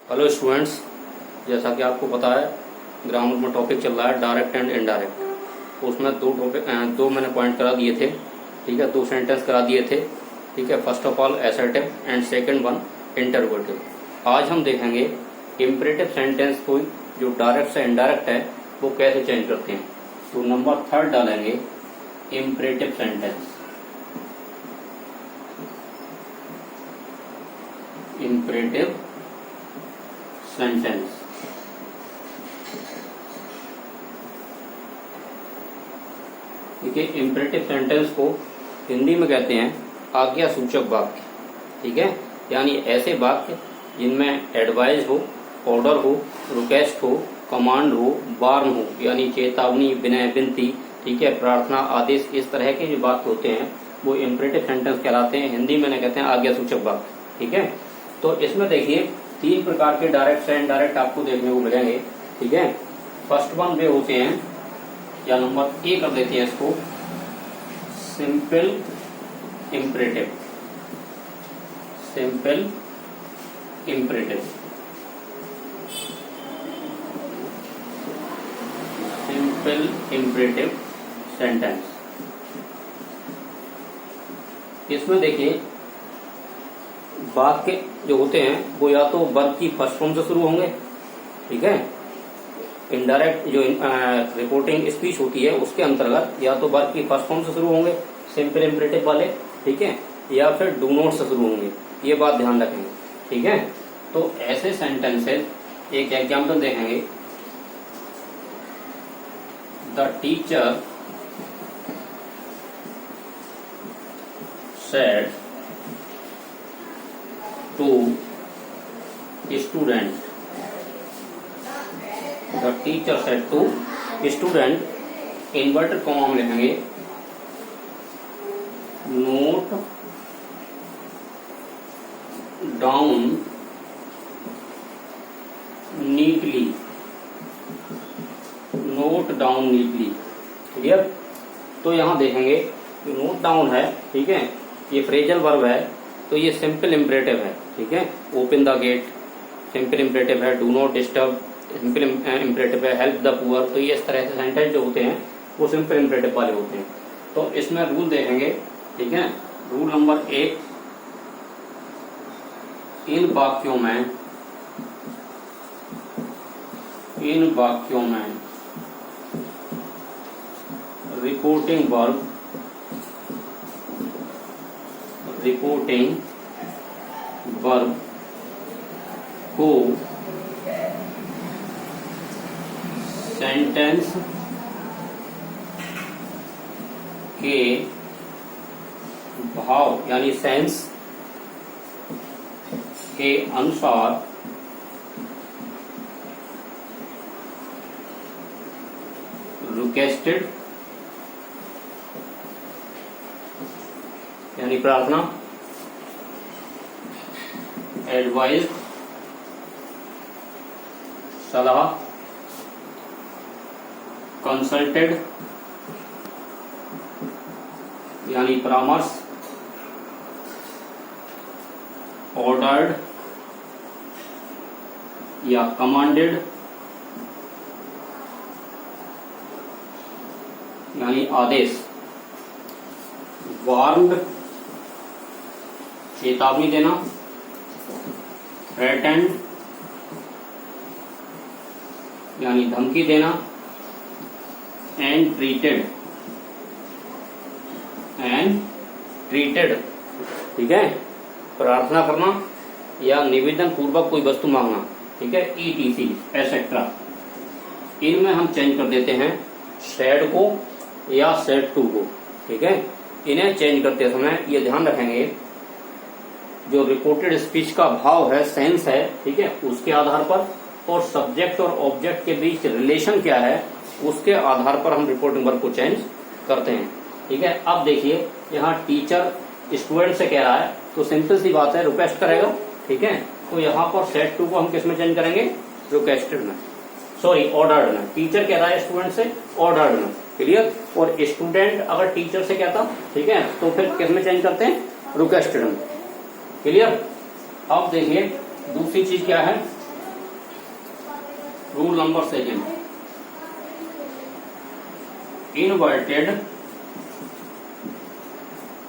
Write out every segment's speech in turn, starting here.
Hello students, जैसा कि आपको पता है ग्रामर में टॉपिक चल रहा है डायरेक्ट एंड इनडायरेक्ट। उसमें दो मैंने पॉइंट करा दिए थे, ठीक है। 2 सेंटेंस करा दिए थे, ठीक है। First of all assertive and second one interrogative. आज हम देखेंगे इम्परेटिव सेंटेंस को जो डायरेक्ट से इनडायरेक्ट है वो कैसे चेंज करते हैं। तो नंबर 3 डालेंगे इम्परेटिव सेंटेंस। इम्परेटिव सेंटेंस, ठीक है। इम्परेटिव सेंटेंस को हिंदी में कहते हैं आज्ञा सूचक वाक्य, ठीक है। यानी ऐसे वाक्य जिनमें एडवाइस हो, ऑर्डर हो, रिक्वेस्ट हो, कमांड हो, वार्न हो, यानी चेतावनी, विनय, विनती, ठीक है, प्रार्थना, आदेश, इस तरह के जो वाक्य होते हैं वो इम्परेटिव सेंटेंस कहलाते हैं। हिंदी में कहते हैं आज्ञा सूचक वाक्य, ठीक है। तो इसमें देखिए 3 प्रकार के डायरेक्ट से इनडायरेक्ट आपको देखने को मिलेंगे, ठीक है। फर्स्ट वन वे होते हैं, या नंबर ए कर देते हैं इसको, simple imperative. Simple imperative, simple imperative sentence. इसमें देखिए वाक्य जो होते हैं वो या तो वर्ब की फर्स्ट फॉर्म से शुरू होंगे, ठीक है। इनडायरेक्ट जो रिपोर्टिंग स्पीच होती है उसके अंतर्गत या तो वर्ब की फर्स्ट फॉर्म से शुरू होंगे सिंपल इम्परेटिव वाले, ठीक है, या फिर डू नॉट से शुरू होंगे। ये बात ध्यान रखेंगे, ठीक है। तो ऐसे सेंटेंसेस एक एग्जाम्पल देखेंगे। The teacher said to student. The teacher said to student, inverted comma में लिखेंगे note down neatly. Note down neatly, clear. तो यहां देखेंगे नोट डाउन है, ठीक है, ये फ्रेजल वर्ब है तो ये सिंपल इम्परेटिव है, ठीक है। Open the gate simple imperative है, do not disturb simple imperative है, हेल्प द पुअर। तो ये इस तरह से सेंटेंस जो होते हैं वो सिंपल इम्परेटिव वाले होते हैं। तो इसमें रूल देखेंगे, ठीक है। रूल नंबर 1, इन वाक्यों में रिपोर्टिंग वर्ब को सेंटेंस के भाव यानी सेंस के अनुसार रिक्वेस्टेड यानी प्रार्थना, एडवाइज सलाह, कंसल्टेड यानी परामर्श, ऑर्डर्ड या कमांडेड यानी आदेश, वार्न्ड चेतावनी देना, थ्रेटेंड यानी धमकी देना, एंड ट्रीटेड, ठीक है, प्रार्थना करना या निवेदन पूर्वक कोई वस्तु मांगना, ठीक है, ETC एसेट्रा। इनमें हम चेंज कर देते हैं सेड को या सेड टू को, ठीक है। इन्हें चेंज करते समय ये ध्यान रखेंगे जो रिपोर्टेड स्पीच का भाव है, सेंस है, ठीक है, उसके आधार पर, और सब्जेक्ट और ऑब्जेक्ट के बीच रिलेशन क्या है उसके आधार पर हम रिपोर्टिंग वर्ब को चेंज करते हैं, ठीक है। अब देखिए यहाँ टीचर स्टूडेंट से कह रहा है तो सिंपल सी बात है रिक्वेस्ट करेगा, ठीक है। तो यहाँ पर सेड टू को हम किस में चेंज करेंगे, रिक्वेस्टेड में, सॉरी ऑर्डर्ड में। टीचर कह रहा है स्टूडेंट से, ऑर्डर्ड में, क्लियर। और स्टूडेंट अगर टीचर से कहता, ठीक है, तो फिर किस में चेंज करते हैं, रिक्वेस्टेड में, क्लियर। अब देखिए दूसरी चीज क्या है, rule number second, inverted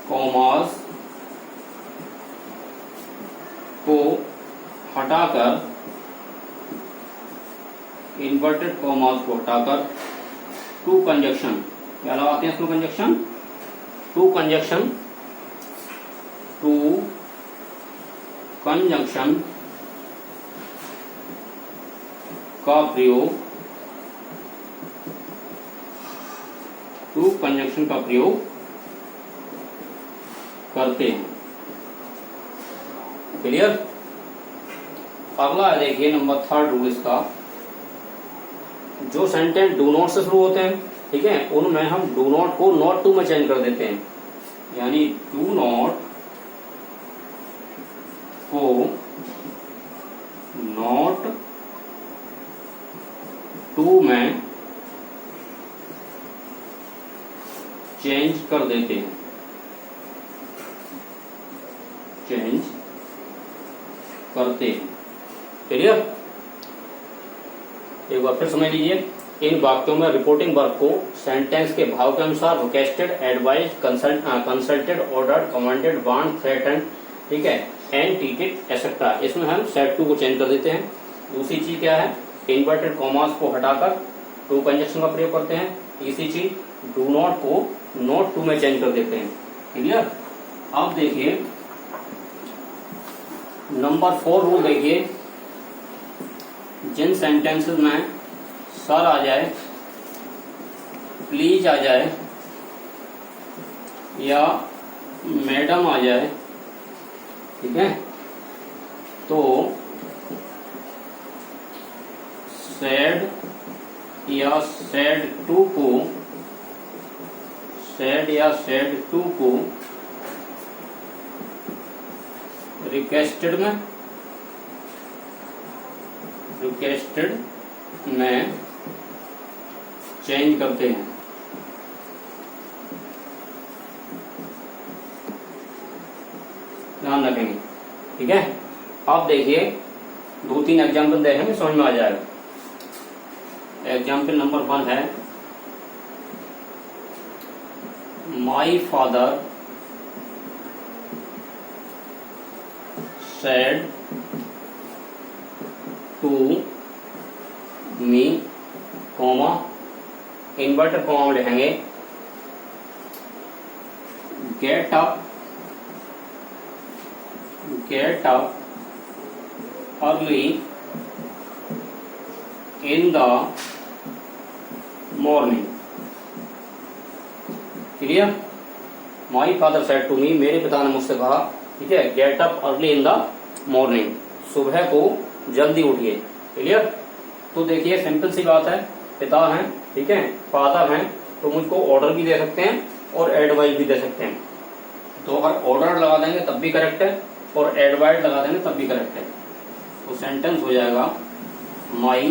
commas को हटाकर, इन्वर्टेड कॉमास को हटाकर टू कंजक्शन, क्या लगाते हैं इसमें conjunction, to conjunction, to conjunction का प्रयोग, टू कंजंक्शन का प्रयोग करते हैं। क्लियर। अगला है देखिए नंबर थर्ड रूल इसका, जो सेंटेंस डू नॉट से शुरू होते हैं, ठीक है, उनमें हम डू नॉट को नॉट टू में चेंज कर देते हैं, यानी डू नॉट को नॉट टू में चेंज कर देते हैं, चेंज करते हैं। क्लियर। एक बार फिर समझ लीजिए, इन वाक्यों में रिपोर्टिंग वर्ब को सेंटेंस के भाव के अनुसार requested, advise, consulted, ordered, commanded, want, threaten, ठीक है, एंड ट्रीटेड एक्सेट्रा, इसमें हम सेट टू को चेंज कर देते हैं। दूसरी चीज क्या है, इन्वर्टेड कॉमास को हटाकर टू कंजक्शन का प्रयोग करते हैं। तीसरी चीज डू नॉट को नॉट टू में चेंज कर देते हैं। क्लियर। अब देखिए नंबर 4 रूल देखिए, जिन सेंटेंसेस में सर आ जाए, प्लीज आ जाए या मैडम आ जाए, ठीक है, तो सैड या सैड टू को, सैड या सैड टू को रिक्वेस्टेड में, रिक्वेस्टेड में चेंज करते हैं। ध्यान रखेंगे, ठीक है। अब देखिए 2-3 एग्जाम्पल देखेंगे, समझ में आ जाएगा। एग्जाम्पल नंबर 1 है, my father said to me, comma, inverted comma में लिखेंगे get up early in the morning. Clear. My father said to me, मेरे पिता ने मुझसे कहा, ठीक है, get up early in the morning, सुबह को जल्दी उठिए। क्लियर। तो देखिए सिंपल सी बात है, पिता हैं, ठीक है, फादर हैं, तो मुझको ऑर्डर भी दे सकते हैं और एडवाइस भी दे सकते हैं। तो अगर ऑर्डर लगा देंगे तब भी करेक्ट है और एडवाइस लगा देंगे तब भी करेक्ट है। तो सेंटेंस हो जाएगा माई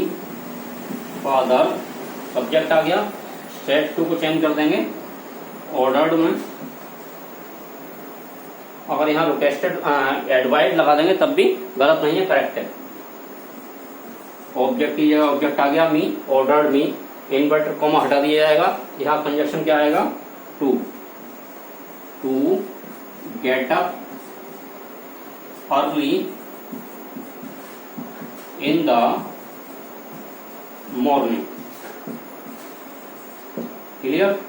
फादर, सब्जेक्ट आ गया, सेड टू को चेंज कर देंगे ऑर्डर्ड में, अगर यहाँ रिक्वेस्टेड एडवाइस लगा देंगे तब भी गलत नहीं है, करेक्ट है। ऑब्जेक्ट की जगह ऑब्जेक्ट आ गया me, ordered me, inverted comma हटा दिया जाएगा, यहाँ कंजक्शन क्या आएगा, to, to get up early in the morning. Clear.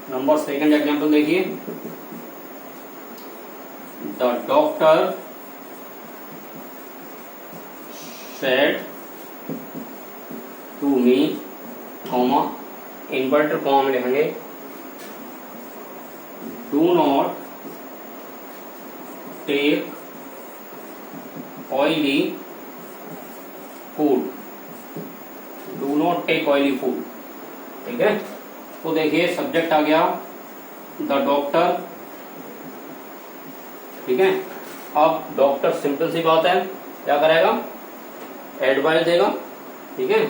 Number 2 example देखिए, the doctor said to me, comma, inverted comma में लिखेंगे do not take oily food, do not take oily food. ठीक है। तो देखिए सब्जेक्ट आ गया द डॉक्टर, ठीक है। अब डॉक्टर सिंपल सी बात है, क्या करेगा, एडवाइस देगा, ठीक है।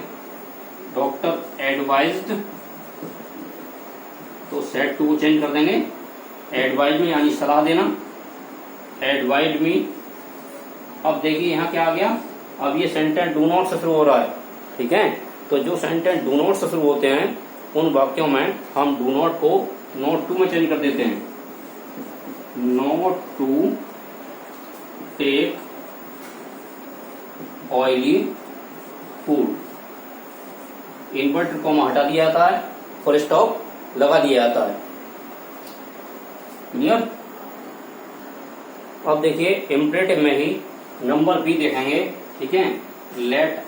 डॉक्टर एडवाइज्ड, तो सेड टू को चेंज कर देंगे एडवाइज में, यानी सलाह देना, एडवाइज मी। अब देखिए यहाँ क्या आ गया, अब ये सेंटेंस डू नॉट से शुरू हो रहा है, ठीक है। तो जो सेंटेंस डू नॉट से शुरू होते हैं उन वाक्यों में हम डू नॉट को नॉट टू में चेंज कर देते हैं। Not to take oily food, inverted comma हटा दिया जाता है, फुल स्टॉप लगा दिया जाता है। क्लियर। अब देखिए इम्परेटिव में ही नंबर बी देखेंगे, ठीक है। लेट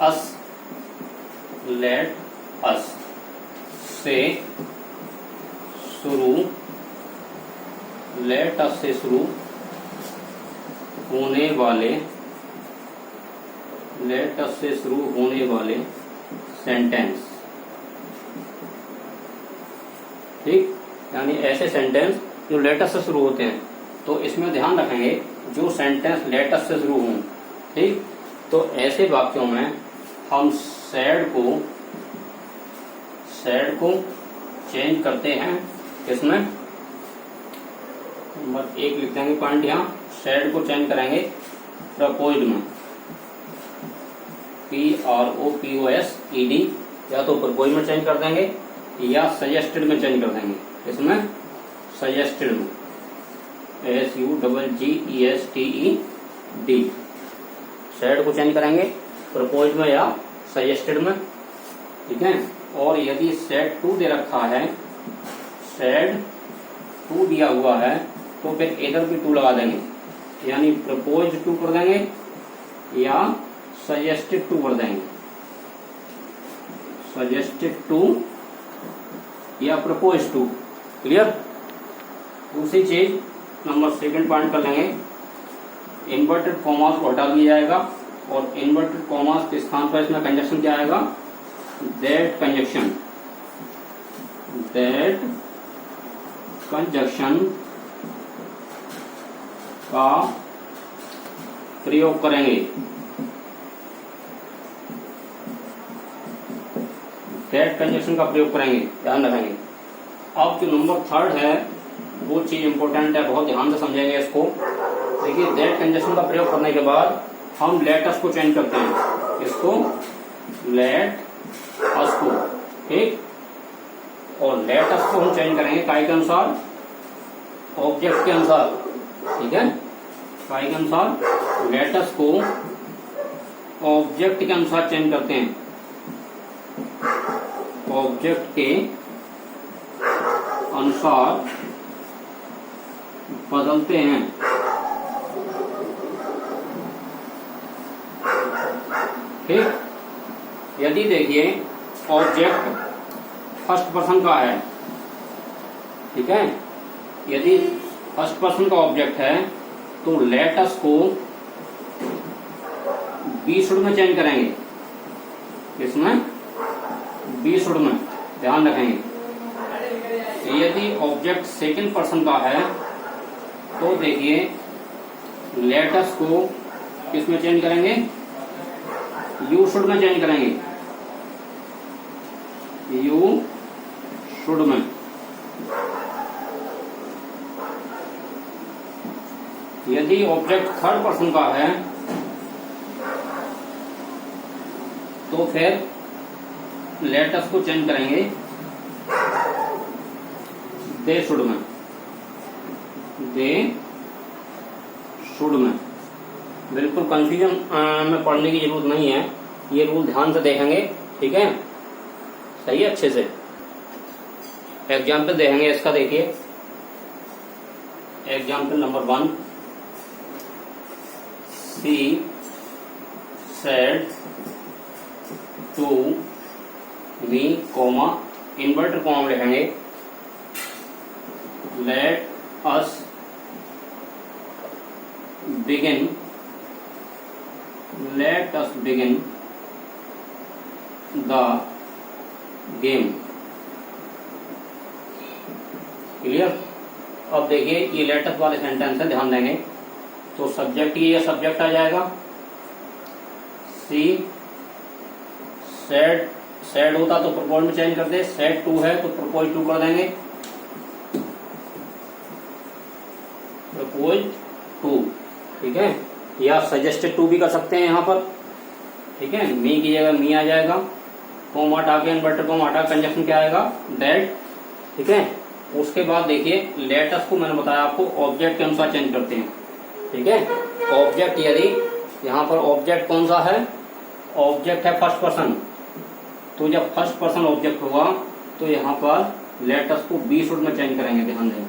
अस से शुरू, लेट अस से शुरू होने वाले, लेट अस से शुरू होने वाले सेंटेंस, ठीक, यानी ऐसे सेंटेंस जो लेट अस से शुरू होते हैं। तो इसमें ध्यान रखेंगे जो सेंटेंस लेट अस से शुरू हों, ठीक। तो ऐसे वाक्यों में हम सैड को चेंज करते हैं किसमें, नंबर 1 लिख देंगे पॉइंट यहाँ। सैड को चेंज करेंगे प्रपोज्ड में, PROPOSED, या तो प्रपोज में चेंज कर देंगे या सजेस्टेड में चेंज कर देंगे। इसमें सजेस्टेड में SUGGESTED, सैड को चेंज करेंगे प्रपोज में या सजेस्टेड में, ठीक है। और यदि सैड 2 दे रखा है, सैड 2 दिया हुआ है, तो फिर इधर भी 2 लगा देंगे, यानी प्रपोज 2 कर देंगे या सजेस्टेड 2 कर देंगे। सजेस्टेड 2 या प्रपोज 2। क्लियर। दूसरी चीज नंबर 2 पॉइंट कर लेंगे, इन्वर्टेड कॉमास को हटा दिया जाएगा और इन्वर्टेड कॉमास के स्थान पर इसमें कंजक्शन क्या आएगा, दैट कंजक्शन, दैट कंजक्शन का प्रयोग करेंगे। दैट कंजक्शन का प्रयोग करेंगे, ध्यान रखेंगे। अब जो नंबर 3 है वो चीज इंपॉर्टेंट है, बहुत ध्यान से समझेंगे इसको। देखिए दैट कंजक्शन का प्रयोग करने के बाद हम लेट अस को चेंज करते हैं, इसको लेट अस को, ठीक। और लेट अस को हम चेंज करेंगे काय के अनुसार, ऑब्जेक्ट के अनुसार, ठीक है। काय के अनुसार, लेट अस को ऑब्जेक्ट के अनुसार चेंज करते हैं, ऑब्जेक्ट के अनुसार बदलते हैं, ठीक। यदि देखिए ऑब्जेक्ट फर्स्ट पर्सन का है, ठीक है, यदि फर्स्ट पर्सन का ऑब्जेक्ट है तो लेट अस को बी शुड में चेंज करेंगे, इसमें बी शुड में, ध्यान रखेंगे। यदि ऑब्जेक्ट सेकंड पर्सन का है तो देखिए लेट अस को किसमें चेंज करेंगे, यू शुड में चेंज करेंगे, यू शुड में। यदि ऑब्जेक्ट थर्ड पर्सन का है तो फिर लेट अस को चेंज करेंगे दे शुड में, दे शुड में। बिल्कुल कंफ्यूजन में पढ़ने की जरूरत नहीं है, ये रूल ध्यान से देखेंगे, ठीक है, सही है, अच्छे से। एग्जाम्पल देखेंगे इसका, देखिए example number 1, she said to me comma, inverted comma लिखेंगे, let us begin, let us begin the game। क्लियर। अब देखिए ये लेट अस वाले सेंटेंस है, ध्यान देंगे। तो सब्जेक्ट ये सब्जेक्ट आ जाएगा, सी सेड, सेड होता तो प्रपोज में चेंज कर दे, सेड 2 है तो प्रपोज 2 कर देंगे, प्रपोज 2, ठीक है। या सजेस्टेड 2 भी कर सकते हैं यहाँ पर, ठीक है। मी की जगह मी आ जाएगा, कॉमा हटा के, इन्वर्टेड कॉमा हटा के कंजक्शन क्या आएगा, दैट। ठीक है, उसके बाद देखिए लेट अस को मैंने बताया आपको ऑब्जेक्ट के अनुसार चेंज करते हैं। ठीक है, ऑब्जेक्ट यदि यहाँ पर ऑब्जेक्ट कौन सा है, ऑब्जेक्ट है फर्स्ट पर्सन, तो जब फर्स्ट पर्सन ऑब्जेक्ट हुआ तो यहाँ पर लेट अस को बी शुड में चेंज करेंगे। ध्यान दें,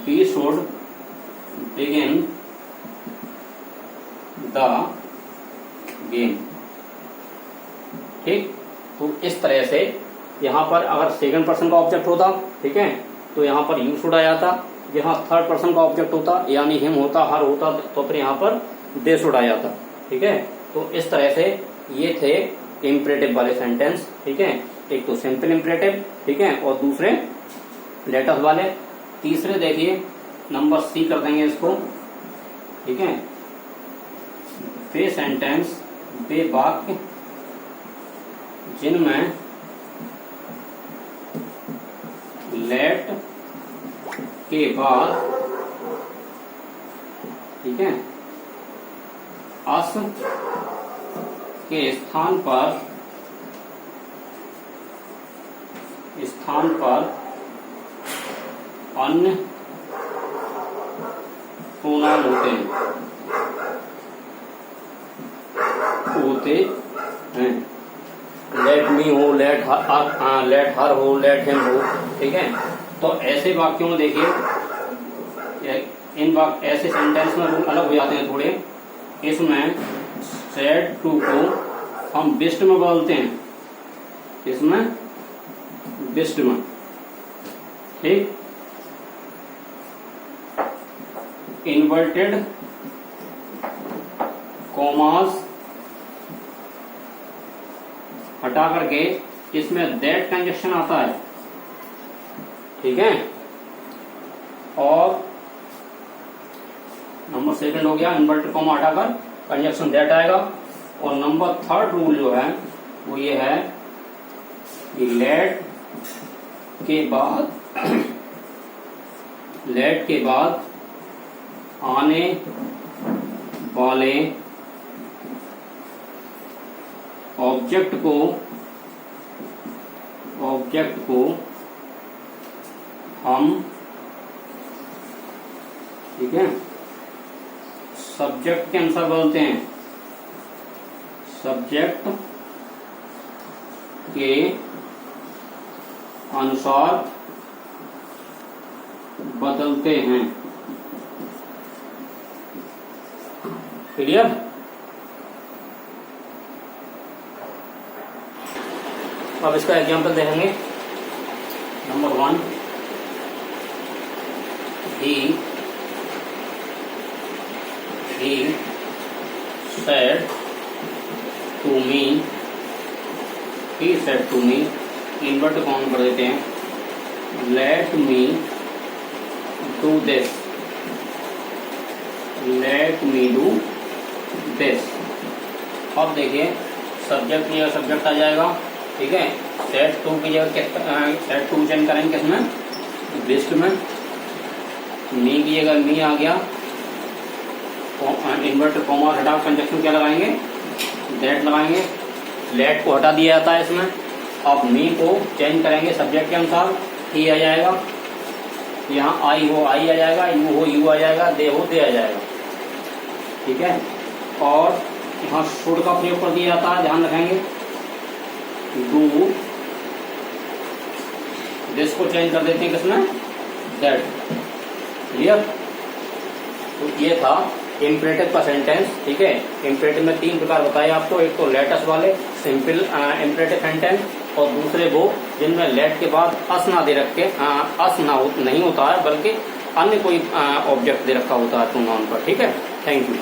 we should begin the game. ठीक, तो इस तरह से यहाँ पर अगर सेकंड पर्सन का ऑब्जेक्ट होता, ठीक है, तो यहाँ पर यू शुड आ जाता। यहाँ थर्ड पर्सन का ऑब्जेक्ट होता यानी हिम होता, हर होता, तो फिर यहाँ पर दे शुड आ जाता। ठीक है, तो इस तरह से ये थे इम्परेटिव वाले सेंटेंस। ठीक है, एक तो सिंपल इम्परेटिव, ठीक है, और दूसरे लेट अस वाले। तीसरे देखिए नंबर सी कर देंगे इसको। ठीक है, वे सेंटेंस, वे वाक्य जिनमें लेट के बाद, ठीक है, अस के स्थान पर अन्य प्रोनाउन होते हैं। लेट मी हो, लेट हर हो, लेट हिम हो। ठीक है, तो ऐसे वाक्यों में देखिए, ऐसे सेंटेंस में रूल अलग हो जाते हैं थोड़े। इसमें सेड टू को हम बिस्ट में बदलते हैं, इसमें बिस्ट में। ठीक, इन्वर्टेड कॉमास हटा करके इसमें दैट कंजक्शन आता है। ठीक है, और नंबर सेकंड हो गया, इन्वर्टेड कॉमा हटाकर कंजक्शन दैट आएगा। और नंबर थर्ड रूल जो है वो ये है कि लेट के बाद आने वाले ऑब्जेक्ट को हम, ठीक है, सब्जेक्ट के अनुसार बदलते हैं, सब्जेक्ट के अनुसार बदलते हैं। क्लियर? अब इसका एग्जाम्पल देखेंगे। Number 1, he said to me, invert common कर देते हैं, let me do this, अब देखिए सब्जेक्ट की जगह सब्जेक्ट आ जाएगा। ठीक है, सेट टू की जगह सेट टू चेंज करेंगे किसमें, बेस्ट में। मी की जगह मी आ गया, इन्वर्टर कॉमा हटा कंजक्शन क्या लगाएंगे, दैट लगाएंगे। लेट को हटा दिया जाता है इसमें। अब मी को चेंज करेंगे सब्जेक्ट के अनुसार, ही आ जाएगा, यहाँ आई हो आई आ जाएगा, यू हो यू आ जाएगा, दे हो दे आ जाएगा। ठीक है, और यहाँ शुड का प्रयोग कर दिया जाता है, ध्यान रखेंगे। डू दिस को चेंज कर देते हैं किसमें, दैट। क्लियर? तो ये था इम्परेटिव का सेंटेंस। ठीक है, इम्परेटिव में 3 प्रकार बताए आपको, एक तो लेट अस वाले सिंपल इम्परेटिव सेंटेंस, और दूसरे वो जिनमें लेट के बाद अस ना दे रखे, अस ना नहीं होता है बल्कि अन्य कोई ऑब्जेक्ट दे रखा होता है प्रोनाउन पर। ठीक है, थैंक यू।